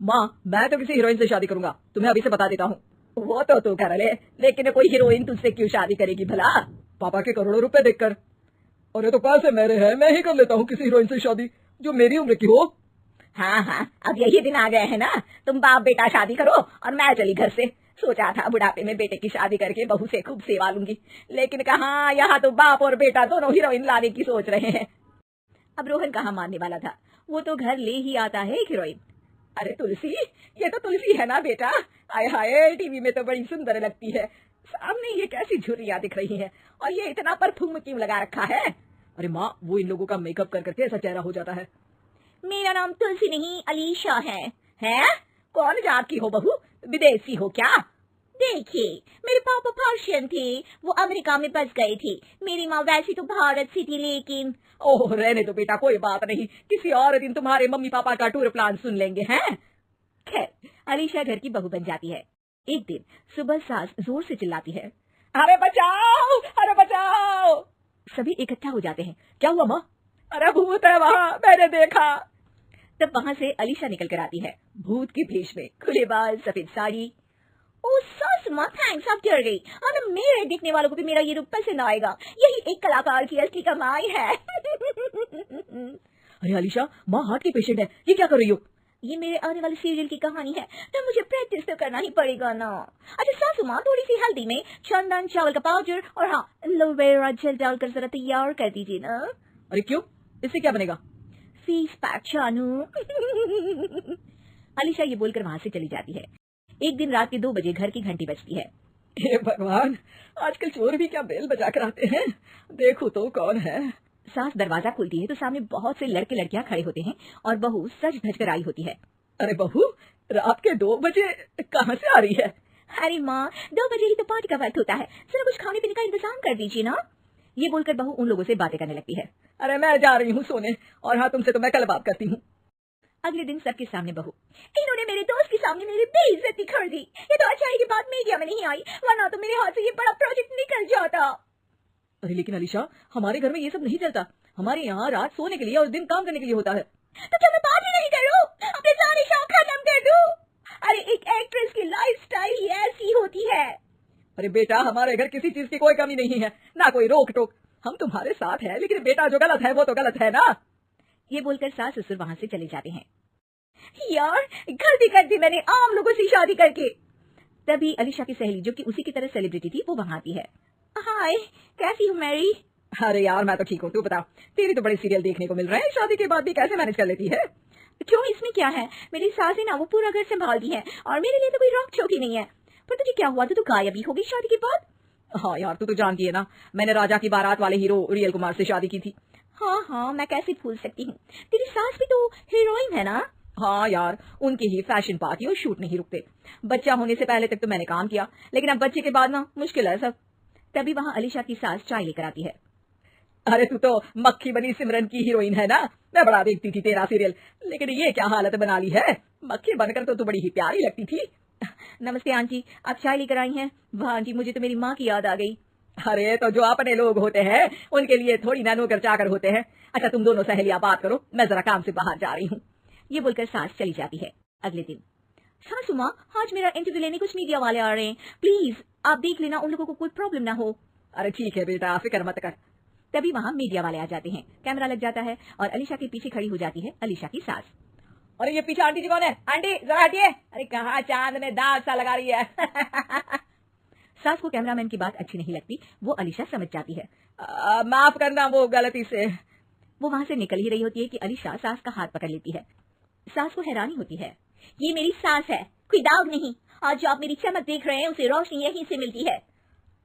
माँ मैं तो किसी हीरोइन से शादी करूंगा, तुम्हें अभी से बता देता हूँ। वो तो तू कर ले, लेकिन कोई हीरोइन तुझसे क्यों शादी करेगी भला? पापा के करोड़ों रुपए देखकर। अरे तो पैसे मेरे हैं, मैं ही कर लेता हूँ किसी हीरोइन से शादी जो मेरी उम्र की हो। हाँ, अब यही दिन आ गए हैं ना, तुम बाप बेटा शादी करो और मैं चली घर से। सोचा था बुढ़ापे में बेटे की शादी करके बहू से खूब सेवा लूंगी, लेकिन कहाँ, यहाँ तो बाप और बेटा दोनों हीरोइन लाने की सोच रहे हैं। अब रोहन कहाँ मानने वाला था, वो तो घर ले ही आता है एक हीरोइन। अरे तुलसी, ये तो तुलसी है ना बेटा? आय हाय, टीवी में तो बड़ी सुंदर लगती है, सामने ये कैसी झुर्रियां दिख रही है, और ये इतना परफ्यूम क्यों लगा रखा है? अरे माँ, वो इन लोगों का मेकअप कर करके ऐसा चेहरा हो जाता है। मेरा नाम तुलसी नहीं अलीशा है। हैं? कौन जात की हो बहू, विदेशी हो क्या? देखिए, मेरे पापा पर्शियन थे, वो अमेरिका में बस गए थे। मेरी माँ वैसी तो भारत से थी, लेकिन ओह रहने दो बेटा, कोई बात नहीं, किसी और दिन तुम्हारे मम्मी पापा का टूर प्लान सुन लेंगे हैं। खैर, अलीशा घर की बहू बन जाती है। एक दिन सुबह सास जोर से चिल्लाती है, अरे बचाओ, अरे बचाओ। सभी इकट्ठा हो जाते हैं। क्या हुआ माँ? अरे भूत है वहाँ, मैंने देखा। तब वहाँ से अलीशा निकल कर आती है, भूत के भेष में, खुले बाल, सफेद साड़ी। ओ सास माँ, थैंक्स, आप डर गई। अब मेरे देखने वालों को भी मेरा ये रूप पसंद आएगा, यही एक कलाकार की असली कमाई है। अरे अलीशा, माँ हार्ट की पेशेंट है, ये क्या कर रही हो? ये मेरे आने वाले सीरियल की कहानी है, तो मुझे प्रैक्टिस तो करना ही पड़ेगा ना। अच्छा सासू माँ, थोड़ी सी हल्दी में चंदन, चावल का पाउडर और हाँ एलोवेरा जेल डालकर जरा तैयार कर दीजिए ना। अरे क्यों, इससे क्या बनेगा? फेस पैक जानू। अलीशा ये बोलकर वहाँ से चली जाती है। एक दिन रात के 2 बजे घर की घंटी बजती है। हे भगवान, आजकल चोर भी क्या बेल बजा कर आते हैं, देखो तो कौन है। सास दरवाजा खोलती है तो सामने बहुत से लड़के लड़कियां खड़े होते हैं और बहू सज धज कर आई होती है। अरे बहू, रात के 2 बजे कहाँ से आ रही है? अरे माँ, 2 बजे ही तो पार्टी का वक्त होता है, जरा कुछ खाने पीने का इंतजाम कर दीजिए ना। ये बोलकर बहू उन लोगों से बातें करने लगती है। अरे मैं जा रही हूँ सोने, और हाँ तुमसे तो मैं कल बात करती हूँ। अगले दिन सबके सामने बहू, इन्होंने मेरे दोस्त के सामने मेरी बेइज्जती कर दी। ये तो अच्छा है कि बात मीडिया में नहीं आई, वरना तो मेरे हाथ से ये बड़ा प्रोजेक्ट निकल जाता। अरे लेकिन अलीशा, हमारे घर में ये सब नहीं चलता, हमारे यहाँ रात सोने के लिए और दिन काम करने के लिए होता है। तो क्या मैं बात ही नहीं करूँ, अपने सारे शौक खत्म कर दूँ? अरे एक एक्ट्रेस की लाइफस्टाइल ही ऐसी होती है। अरे बेटा, हमारे घर किसी चीज की कोई कमी नहीं है, ना कोई रोक टोक, हम तुम्हारे साथ है, लेकिन बेटा जो गलत है वो तो गलत है ना। ये बोलकर सास ससुर वहाँ से चले जाते हैं। यार, गलती कर दी मैंने आम लोगों से शादी करके। तभी अलीशा की सहेली, जो कि उसी की तरह सेलिब्रिटी थी, वो वहाँ आती है। हाय, कैसी हो मैरी? अरे यार मैं तो ठीक हूँ, तू बता, तेरी तो बड़े सीरियल देखने को मिल रहे हैं, शादी के बाद भी कैसे मैनेज कर लेती है? क्यों, इसमें क्या है, मेरी सास है ना, वो पूरा घर संभालती है और मेरे लिए तो कोई रोक टोक ही नहीं है। पर तुझे क्या हुआ, तो गायब ही हो गई शादी के बाद? हाँ यार, तू तो जानती है ना, मैंने राजा की बारात वाले हीरो रियल कुमार से शादी की थी। हाँ, मैं कैसे भूल सकती हूँ, तेरी सास भी तो हीरोइन है ना? हाँ यार, उनकी ही फैशन पार्टी और शूट नहीं रुकते। बच्चा होने से पहले तक तो मैंने काम किया, लेकिन अब बच्चे के बाद ना मुश्किल है सब। तभी वहाँ अलीशा की सास चाय लेकर आती है। अरे तू तो मक्खी बनी सिमरन की हीरोइन है ना, मैं बड़ा देखती थी तेरा सीरियल, लेकिन ये क्या हालत बना ली है, मक्खी बनकर तो तू बड़ी ही प्यारी लगती थी। नमस्ते आंटी, आप चाय लेकर आई हैं? वाह आंटी, मुझे तो मेरी माँ की याद आ गई। अरे तो जो अपने लोग होते हैं उनके लिए थोड़ी ना नौकर चाकर होते हैं। अच्छा तुम दोनों सहेलियां बात करो, मैं जरा काम से बाहर जा रही हूँ। ये बोलकर सास चली जाती है। अगले दिन, सासू माँ, आज मेरा इंटरव्यू लेने कुछ मीडिया वाले आ रहे हैं, प्लीज आप देख लेना, उन लोगों को कोई प्रॉब्लम ना हो। अरे ठीक है बेटा, फिक्र मत कर। तभी वहाँ मीडिया वाले आ जाते हैं, कैमरा लग जाता है और अलीशा के पीछे खड़ी हो जाती है अलीशा की सास। अरे ये पीछे आंटी जी कौन है? आंटी जरा हटिए, अरे कहाँ चांद में दाग सा लगा रही है। सास को कैमरामैन की बात अच्छी नहीं लगती, वो अलीशा समझ जाती है। माफ करना, वो गलती से। वो वहाँ से निकल ही रही होती है कि अलीशा सास का हाथ पकड़ लेती है। सास को हैरानी होती है, ये मेरी सास है, कोई दाग नहीं। आज जो आप मेरी चमक देख रहे हैं उसे रोशनी यहीं से मिलती है।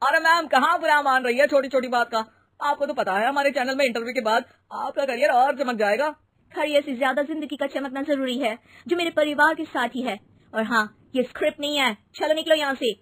अरे मैम, कहाँ बुरा मान रही है छोटी छोटी बात का? आपको तो पता है हमारे चैनल में इंटरव्यू के बाद आपका करियर और चमक जाएगा। करियर से ज्यादा जिंदगी का चमकना जरूरी है, जो मेरे परिवार के साथ ही है। और हाँ, ये स्क्रिप्ट नहीं है, चलो निकलो यहाँ से।